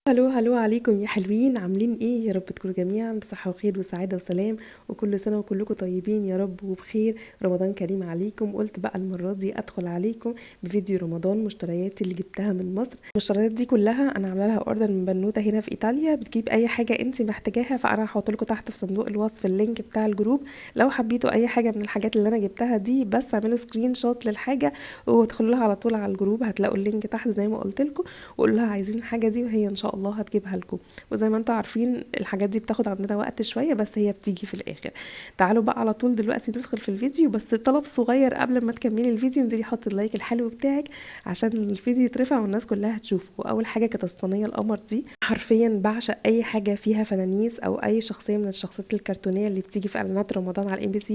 هلو هلو عليكم يا حلوين، عاملين ايه؟ يا رب تكونوا جميعا بصحة وخير وسعادة وسلام، وكل سنة وكلكم طيبين يا رب وبخير. رمضان كريم عليكم. قلت بقى المرة دي ادخل عليكم بفيديو رمضان مشترياتي اللي جبتها من مصر. المشتريات دي كلها انا عامله لها اوردر من بنوتة هنا في ايطاليا، بتجيب اي حاجة انت محتاجاها، فانا هحط لكم تحت في صندوق الوصف اللينك بتاع الجروب. لو حبيتوا اي حاجة من الحاجات اللي انا جبتها دي، بس اعملوا سكرين شوت للحاجة وادخلوا لها على طول على الجروب، هتلاقوا اللينك تحت زي ما قلت لكم، وقولوا لها عايزين الحاجة دي وهي ان شاء الله هتجيبها لكم. وزي ما انتم عارفين الحاجات دي بتاخد عندنا وقت شوية، بس هي بتيجي في الآخر. تعالوا بقى على طول دلوقتي ندخل في الفيديو، بس طلب صغير قبل ما تكملي الفيديو، انزلي حطي اللايك الحلو بتاعك عشان الفيديو يترفع والناس كلها تشوفه. اول حاجة كانت الصينية القمر دي، حرفيا بعشق اي حاجة فيها فنانيس او اي شخصية من الشخصيات الكرتونية اللي بتيجي في اعلانات رمضان على الMBC.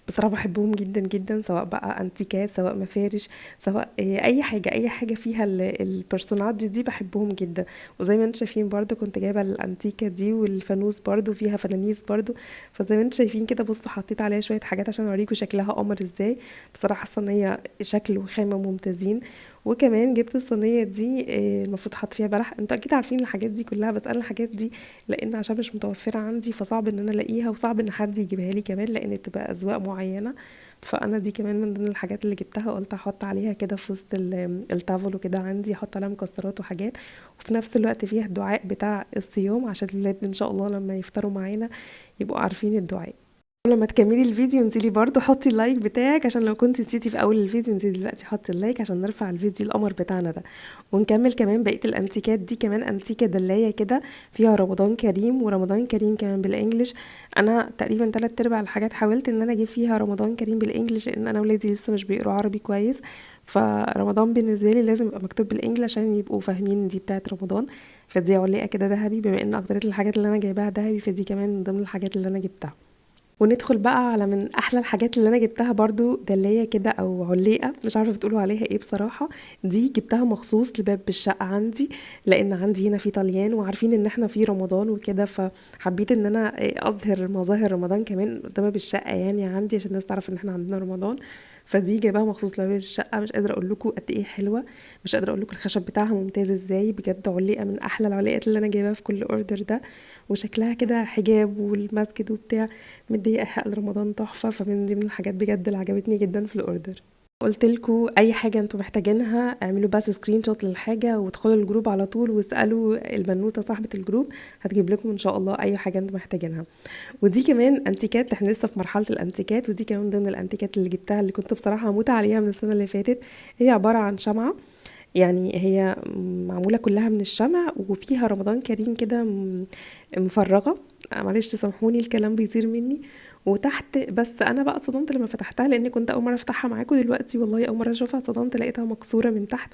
بصراحة بحبهم جدا جدا، سواء بقى انتيكات سواء مفارش سواء اي حاجة فيها البرسونات دي بحبهم جدا. وزي ما انتم شايفين برضو كنت جايبه الانتيكه دي، والفانوس برضو فيها فنانيس برضو. فزي ما انتم شايفين كده، بصوا حطيت عليها شويه حاجات عشان اوريكم شكلها قمر ازاي. بصراحه حاسه ان هي شكل وخامه ممتازين. وكمان جبت الصينيه دي، المفروض حط فيها بلح. انتوا اكيد عارفين الحاجات دي كلها، بس انا الحاجات دي لان عشان مش متوفره عندي فصعب ان انا الاقيها، وصعب ان حد يجيبها لي كمان لان تبقى اذواق معينه. فانا دي كمان من ضمن الحاجات اللي جبتها، قلت احط عليها كده في وسط التافل وكده عندي، احط عليها مكسرات وحاجات. وفي نفس الوقت فيها الدعاء بتاع الصيام عشان الولاد ان شاء الله لما يفطروا معانا يبقوا عارفين الدعاء. لما تكملي الفيديو انزلي برضو حطي اللايك بتاعك، عشان لو كنت نسيتي في اول الفيديو انزلي دلوقتي حطي اللايك عشان نرفع الفيديو القمر بتاعنا ده. ونكمل كمان بقية الانتيكات دي، كمان انتيكة دلاية كده فيها رمضان كريم، ورمضان كريم كمان بالانجلش. انا تقريبا 3/4 الحاجات حاولت ان انا اجيب فيها رمضان كريم بالانجلش، لان انا ولادي لسه مش بيقروا عربي كويس. فرمضان بالنسبه لي لازم يبقى مكتوب بالانجلش عشان يبقوا فاهمين دي بتاعه رمضان. فدي علقه كده ذهبي، بما ان اكترية الحاجات اللي انا جايباها ذهبي، فدي كمان من ضمن الحاجات اللي انا جبتها. وندخل بقى على من احلى الحاجات اللي انا جبتها برضو، دلية كده او عليقة، مش عارفة بتقولوا عليها ايه بصراحة. دي جبتها مخصوص لباب الشقة عندي، لان عندي هنا في طليان وعارفين ان احنا في رمضان وكده، فحبيت ان انا اظهر مظاهر رمضان كمان قدام باب الشقة يعني عندي، عشان الناس تعرف ان احنا عندنا رمضان. فدي جايباها مخصوص لباب الشقة. مش قادرة اقول لكم قد ايه حلوة، مش قادرة اقول لكم الخشب بتاعها ممتاز ازاي، بجد علقة من احلى العلقات اللي انا جايباها في كل اوردر ده. وشكلها كده حجاب والمسجد وبتاع، مديه ايحاء لرمضان تحفه. فمن دي من الحاجات بجد اللي عجبتني جدا في الاوردر. قلت لكم اي حاجه انتوا محتاجينها اعملوا بس سكرين شوت للحاجه وادخلوا الجروب على طول واسالوا البنوته صاحبه الجروب، هتجيب لكم ان شاء الله اي حاجه انتوا محتاجينها. ودي كمان انتيكات، احنا لسه في مرحله الانتيكات، ودي كمان ضمن الانتيكات اللي جبتها، اللي كنت بصراحه هموت عليها من السنه اللي فاتت. هي عباره عن شمعه، يعني هي معمولة كلها من الشمع، وفيها رمضان كريم كده مفرغة. معلش تسامحوني الكلام بيطير مني. وتحت بس انا بقى اتصدمت لما فتحتها، لاني كنت اول مره افتحها معاكم دلوقتي، والله اول مره اشوفها اتصدمت لقيتها مكسوره من تحت.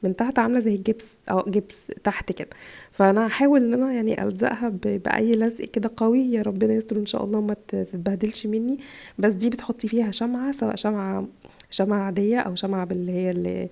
من تحت عامله زي الجبس او جبس تحت كده. فانا هحاول ان انا يعني الزقها باي لزق كده قوي، يا ربنا يستر ان شاء الله ما تتبهدلش مني. بس دي بتحطي فيها شمعه، سواء شمعة عادية أو شمعة باللي هي اللي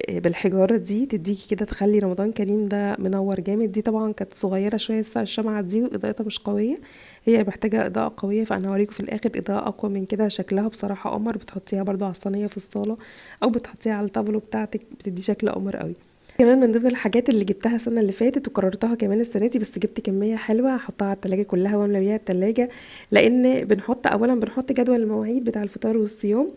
بالحجارة دي، تديكي كده تخلي رمضان كريم ده منور جامد. دي طبعا كانت صغيرة شوية الشمعة دي، وإضاءتها مش قوية، هي محتاجة إضاءة قوية. فأنا هوريكم في الآخر إضاءة أقوى من كده. شكلها بصراحة قمر، بتحطيها برضو على الصينية في الصالة أو بتحطيها على الطاولة بتاعتك، بتدي شكل قمر قوي. كمان من ضمن الحاجات اللي جبتها السنة اللي فاتت وكررتها كمان السنة دي، بس جبت كمية حلوة هحطها على التلاجة كلها واملى بيها التلاجة. لأن بنحط جدول المواعيد بتاع الفطار والصيام،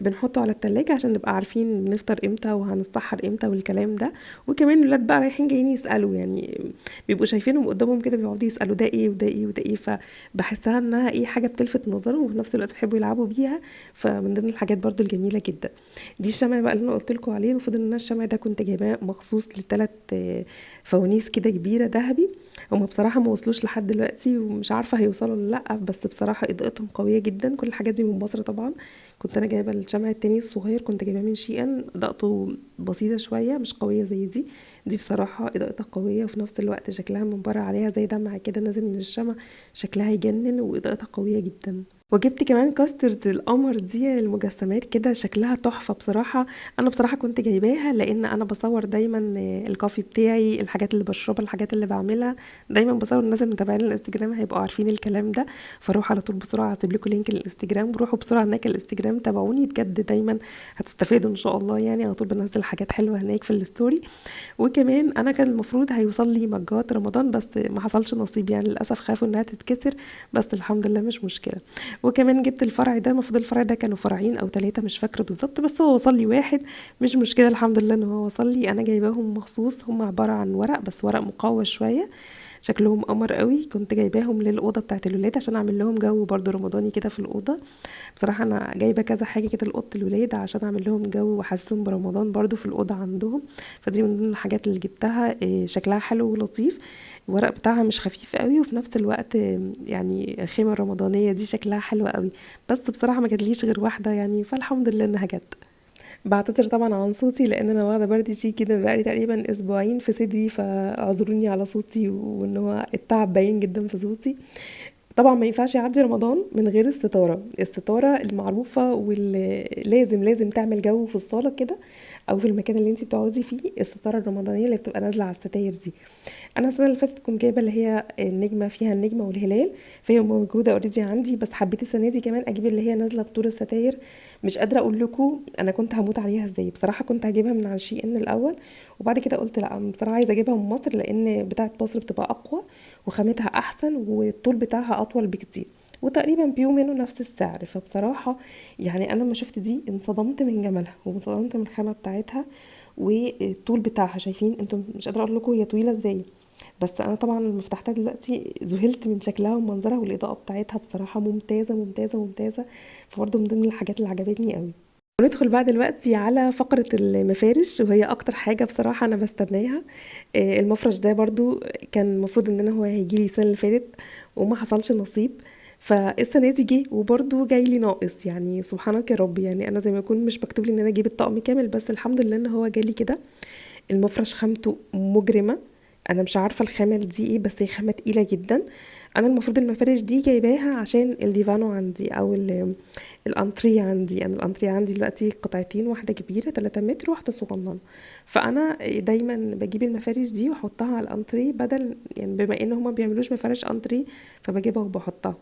بنحطه على التلاجة عشان نبقى عارفين بنفطر امتى وهنسحر امتى والكلام ده. وكمان الولاد بقى رايحين جايين يسألوا، يعني بيبقوا شايفينهم قدامهم كده بيقعدوا يسألوا ده ايه وده ايه وده ايه، فبحسها انها ايه حاجة بتلفت نظرهم وفي نفس الوقت بيحبوا يلعبوا بيها. فمن ضمن الحاجات برضو الجميلة جدا. دي الشمع بقى اللي انا قلت لكم عليه. المفروض ان انا الشمع ده كنت جايباه مخصوص لثلاث فوانيس كده كبيرة ذهبي. هما بصراحة ما وصلوش لحد دلوقتي ومش عارفة هيوصلوا ولا لأ، بس بصراحة إضاءتهم قوية جدا. كل الحاجات دي من مصر طبعا. كنت أنا جايبة الشمع التاني الصغير، كنت جايباه من شيئا، إضاءته بسيطة شوية مش قوية زي دي. دي بصراحة إضاءتها قوية، وفي نفس الوقت شكلها من بره عليها زي دمعة كده نازل من الشمع، شكلها يجنن وإضاءتها قوية جدا. وجبت كمان كاسترز القمر دي المجسمات كده شكلها تحفة بصراحة. انا بصراحة كنت جايباها لان انا بصور دايما الكافي بتاعي، الحاجات اللي بشربها، الحاجات اللي بعملها دايما بصور. الناس اللي متابعين الانستجرام هيبقوا عارفين الكلام ده، فروح على طول بسرعة هسيب لكم لينك الانستجرام، روحوا بسرعة هناك الانستجرام تابعوني بجد، دايما هتستفادوا ان شاء الله. يعني على طول بنزل حاجات حلوة هناك في الستوري. وكمان انا كان المفروض هيوصل لي مجات رمضان بس ما حصلش نصيب، يعني للاسف خافوا انها تتكسر، بس الحمد لله مش مشكلة. وكمان جبت الفرع ده، المفروض الفرع ده كانوا فرعين او ثلاثة مش فاكرة بالظبط، بس هو وصل لي واحد، مش مشكلة الحمد لله ان هو وصل لي. انا جايباهم مخصوص، هم عبارة عن ورق بس ورق مقوى شوية، شكلهم قمر قوي. كنت جايباهم للاوضه بتاعت الولاد عشان اعمل لهم جو برضو رمضاني كده في الاوضه. بصراحه انا جايبه كذا حاجه كده لاوضه الولاد عشان اعمل لهم جو واحسسهم برمضان برضو في الاوضه عندهم. فدي من ضمن الحاجات اللي جبتها. شكلها حلو ولطيف، الورق بتاعها مش خفيف قوي، وفي نفس الوقت يعني الخيمه الرمضانيه دي شكلها حلو قوي. بس بصراحه ما جاتليش غير واحده يعني، فالحمد لله انها جت. بعتذر طبعا عن صوتي لان انا واخده برد شيك كده بقالي تقريبا اسبوعين في صدري، فاعذروني على صوتي وان هو التعب باين جدا في صوتي. طبعا ما ينفعش يعدي رمضان من غير الستاره، الستاره المعروفه واللي لازم تعمل جو في الصاله كده او في المكان اللي انت بتقعدي فيه، الستاره الرمضانيه اللي بتبقى نازله على الستاير دي. انا السنه اللي فاتت كنت جايبه اللي هي النجمه فيها النجمه والهلال، فهي موجوده اوريدي عندي، بس حبيت السنه دي كمان اجيب اللي هي نازله بطول الستاير. مش قادره اقول لكم انا كنت هموت عليها ازاي بصراحه. كنت هجيبها من على شي ان الاول، وبعد كده قلت لا بصراحه عايزه اجيبها من مصر لان بتاعه مصر بتبقى اقوى وخامتها احسن والطول بتاعها اطول بكتير، وتقريبا بيو منه نفس السعر. فبصراحه يعني انا لما شفت دي انصدمت من جمالها وانصدمت من الخامه بتاعتها والطول بتاعها. شايفين انتم؟ مش قادره اقول لكم هي طويله ازاي، بس انا طبعا لما فتحتها دلوقتي ذهلت من شكلها ومنظرها، والاضاءه بتاعتها بصراحه ممتازه ممتازه ممتازه. فبرضه من ضمن الحاجات اللي عجبتني قوي. وندخل بقى دلوقتي على فقرة المفارش، وهي أكتر حاجة بصراحة أنا بستناها. المفرش ده برضو كان المفروض إن هو هيجيلي السنة اللي فاتت وما حصلش نصيب، فالسنة دي جه وبرضو جاي لي ناقص. يعني سبحانك يا رب، يعني أنا زي ما يكون مش مكتوب لي إن أنا أجيب الطقم كامل، بس الحمد لله إن هو جالي كده. المفرش خامته مجرمة، انا مش عارفه الخامه دي ايه بس هي خامه تقيله جدا. انا المفروض المفارش دي جايباها عشان الديفانو عندي او الانتريه عندي. انا الانتريه عندي دلوقتي قطعتين، واحده كبيره 3 متر واحده صغننه، فانا دايما بجيب المفارش دي واحطها على الانتريه، بدل يعني بما ان هما بيعملوش مفارش انتريه فبجيبها وبحطها.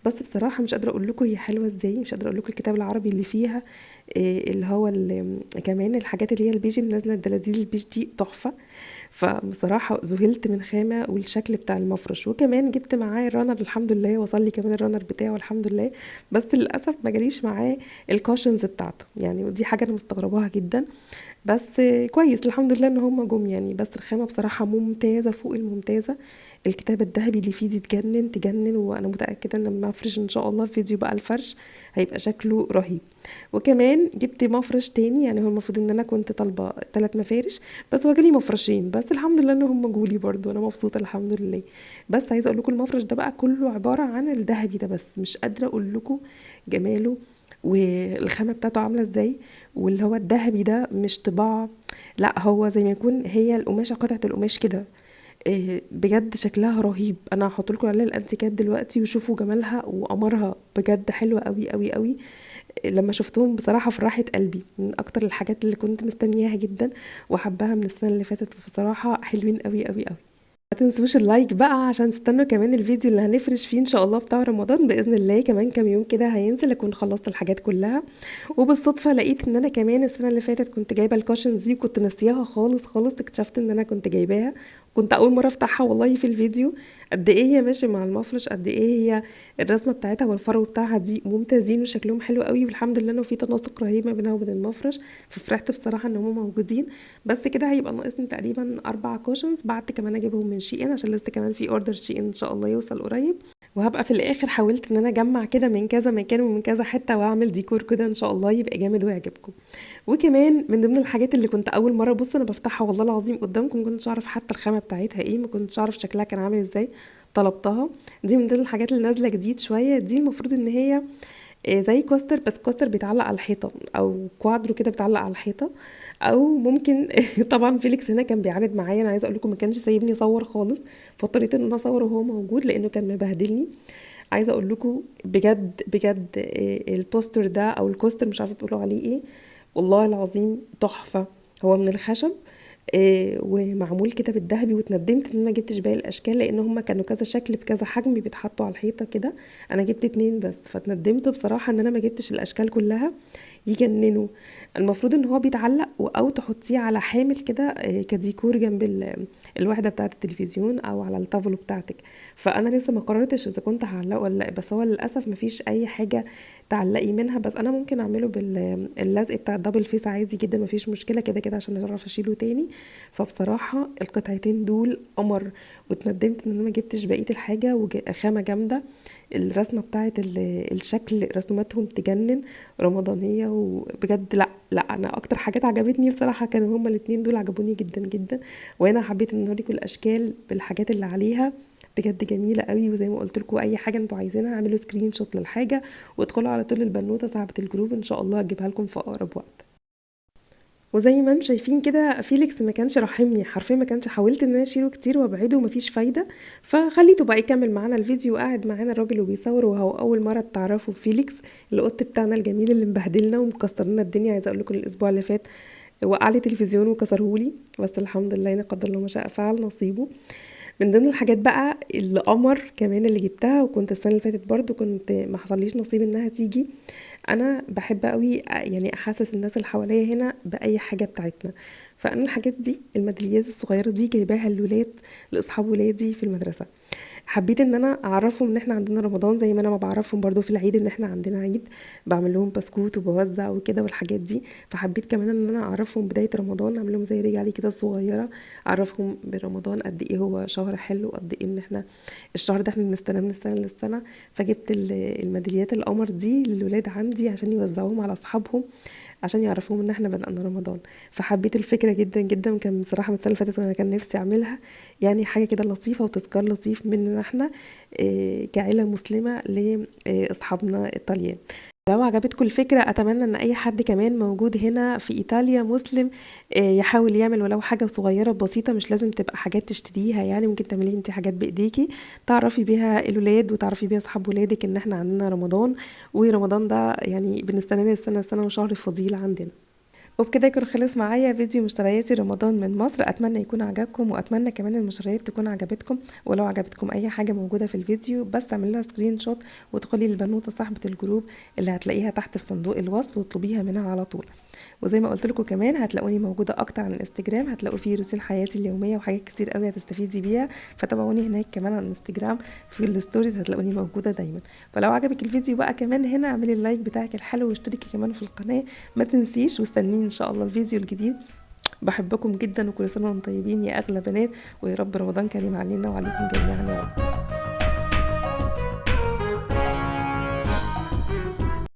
بس بصراحه مش قادره اقول لكم هي حلوه ازاي، مش قادره اقول لكم الكتاب العربي اللي فيها اللي هو كمان الحاجات اللي هي البيج اللي نازله الدلاديل البيج دي تحفه. فبصراحة ذهلت من خامة والشكل بتاع المفرش. وكمان جبت معاه الرانر، الحمد لله وصل لي كمان الرانر بتاعه الحمد لله، بس للأسف ما جاليش معاه الكاشنز بتاعته يعني، ودي حاجة أنا مستغرباها جدا. بس كويس الحمد لله ان هم جم يعني. بس الخامة بصراحة ممتازة فوق الممتازة، الكتاب الذهبي اللي فيه دي تجنن تجنن، وانا متأكدة ان لما افرش ان شاء الله فيديو بقى الفرش هيبقى شكله رهيب. وكمان جبت مفرش تاني، يعني هو المفروض ان انا كنت طالبة 3 مفارش بس هو جالي مفرشين، بس الحمد لله ان هم جولي برضو، انا مبسوطة الحمد لله. بس عايزة اقول لكم المفرش ده بقى كله عبارة عن الذهبي ده، بس مش قادرة اقول لكم جماله والخامة بتاعته عاملة ازاي. واللي هو الذهبي ده مش طباعة، لا هو زي ما يكون هي القماشة قطعة القماش كده. بجد شكلها رهيب. انا هحط لكم عليها الانتيكات دلوقتي وشوفوا جمالها وقمرها، بجد حلوة قوي قوي قوي. لما شفتهم بصراحة فرحت قلبي، من اكتر الحاجات اللي كنت مستنياها جدا وحباها من السنة اللي فاتت، بصراحة حلوين قوي قوي قوي. ما تنسوش اللايك بقى عشان تستنوا كمان الفيديو اللي هنفرش فيه ان شاء الله بتاع رمضان باذن الله، كمان كام يوم كده هينزل اكون خلصت الحاجات كلها. وبالصدفه لقيت ان انا كمان السنه اللي فاتت كنت جايبه الكاشنز دي وكنت ناسياها خالص خالص، اكتشفت ان انا كنت جايباها، كنت اول مره افتحها والله في الفيديو. قد ايه هي ماشي مع المفرش، قد ايه هي الرسمه بتاعتها والفرو بتاعها دي ممتازين وشكلهم حلو قوي، والحمد لله انه في تناسق رهيب ما بينها وبين المفرش. ففرحت بصراحه ان هم موجودين. بس كده هيبقى ناقصني تقريبا 4 كوشنز، بعد كمان اجيبهم من شي ان عشان لسه كمان في اوردر شي ان شاء الله يوصل قريب. وهبقى في الاخر حاولت ان انا اجمع كده من كذا مكان ومن كذا حته واعمل ديكور كده ان شاء الله يبقى جامد ويعجبكم. وكمان من ضمن الحاجات اللي كنت اول مره بص انا بفتحها والله العظيم قدامكم، ما كنتش اعرف حتى الخامه بتاعتها ايه، ما كنتش اعرف شكلها كان عامل ازاي، طلبتها. دي من ضمن الحاجات اللي نازله جديد شويه، دي المفروض ان هي زي كوستر، بس كوستر بيتعلق على الحيطه او كوادرو كده بيتعلق على الحيطه، او ممكن طبعا فيليكس هنا كان بيعاند معايا، انا عايزه اقول لكم ما كانش سايبني اصور خالص، فاضطريت ان انا اصور وهو موجود لانه كان مبهدلني. عايزه اقول لكم بجد بجد البوستر ده او الكوستر مش عارفه تقولوا عليه ايه، والله العظيم تحفه. هو من الخشب ومعمول كده بالذهبي، واتندمت ان انا ما جبتش باقي الاشكال لان هما كانوا كذا شكل بكذا حجم بيتحطوا على الحيطه كده. انا جبت 2 بس، فاتندمت بصراحه ان انا ما جبتش الاشكال كلها. يجننوا. المفروض ان هو بيتعلق او تحطيه على حامل كده كديكور جنب الوحده بتاعه التلفزيون او على الطاوله بتاعتك. فانا لسه ما قررتش اذا كنت هعلقه ولا لا، بس هو للاسف ما فيش اي حاجه تعلقي منها. بس انا ممكن اعمله باللزق بتاع الدبل فيس عادي جدا، ما فيش مشكله كده كده عشان اعرف اشيله تاني. فبصراحه القطعتين دول قمر، واتندمت ان انا ما جبتش بقيه الحاجه. خامه جامده، الرسمه بتاعت الشكل رسوماتهم تجنن، رمضانيه وبجد. لا لا، انا اكتر حاجات عجبتني بصراحه كانوا هما الاتنين دول، عجبوني جدا جدا. وانا حبيت ان اوريكم الاشكال بالحاجات اللي عليها، بجد جميله قوي. وزي ما قلت لكم اي حاجه انتوا عايزينها اعملوا سكرين شوت للحاجه وادخلوا على طول البنوته صاحبه الجروب، ان شاء الله اجيبها لكم في اقرب وقت. وزي ما انتم شايفين كده فيليكس ما كانش راحمني حرفيا، ما كانش، حاولت ان انا اشيله كتير وابعده ومفيش فايده، فخليته بقى يكمل معانا الفيديو وقاعد معانا الراجل وبيصور. وهو اول مره تعرفوا فيليكس القط بتاعنا الجميل اللي مبهدلنا ومكسر لنا الدنيا. عايزه اقول لكم الاسبوع اللي فات وقع لي تلفزيون وكسرهولي، بس الحمد لله قدر الله ما شاء فعل نصيبه. من ضمن الحاجات بقى اللي قمر كمان اللي جبتها، وكنت السنه اللي فاتت برضو كنت ما حصليش نصيب انها تيجي. انا بحب قوي يعني احسس الناس اللي حواليا هنا باي حاجه بتاعتنا. فانا الحاجات دي الميداليات الصغيره دي جايباها للولاد، لاصحاب ولادي في المدرسه. حبيت ان انا اعرفهم ان احنا عندنا رمضان، زي ما انا ما بعرفهم برضو في العيد ان احنا عندنا عيد، بعمل لهم بسكوت وبوزع وكده والحاجات دي. فحبيت كمان ان انا اعرفهم بدايه رمضان، اعمل لهم زي رجالي كده صغيره، اعرفهم برمضان قد ايه هو شهر حلو، قد ايه ان احنا الشهر ده احنا بنستناه من السنه للسنه. فجبت الميداليات القمر دي للولاد عندي عشان يوزعوهم على اصحابهم، عشان يعرفوهم ان احنا بدأنا رمضان. فحبيت الفكرة جدا جدا، كان بصراحة من السنة اللي فاتت وانا كان نفسي اعملها. يعني حاجة كده لطيفة وتذكار لطيف مننا احنا كعيلة مسلمة لاصحابنا الطليان. لو عجبتكم الفكرة أتمنى أن أي حد كمان موجود هنا في إيطاليا مسلم يحاول يعمل ولو حاجة صغيرة بسيطة، مش لازم تبقى حاجات تشتريها، يعني ممكن تعملي انت حاجات بإيديكي تعرفي بيها الولاد وتعرفي بيها أصحاب ولادك إن احنا عندنا رمضان. ورمضان ده يعني بنستناه السنة وشهر فضيلة عندنا. وبكده يكون خلص معايا فيديو مشترياتي رمضان من مصر. اتمنى يكون عجبكم، واتمنى كمان المشتريات تكون عجبتكم. ولو عجبتكم اي حاجه موجوده في الفيديو بس اعمل لها سكرين شوت وادخلي للبنوته صاحبه الجروب اللي هتلاقيها تحت في صندوق الوصف واطلبيها منها على طول. وزي ما قلت لكم كمان هتلاقوني موجوده اكتر على الانستجرام، هتلاقوا فيه روتين حياتي اليوميه وحاجات كتير قوي هتستفيدي بيها. فتابعوني هناك كمان على الانستجرام في الستوريز، هتلاقوني موجوده دايما. فلو عجبك الفيديو بقى كمان هنا اعملي اللايك بتاعك الحلو واشتركي كمان في القناه ما تنسيش، واستنيني ان شاء الله الفيديو الجديد. بحبكم جدا وكل سنه وانتم طيبين يا اغلى بنات، ويا رب رمضان كريم علينا وعليكم جميعا يا رب.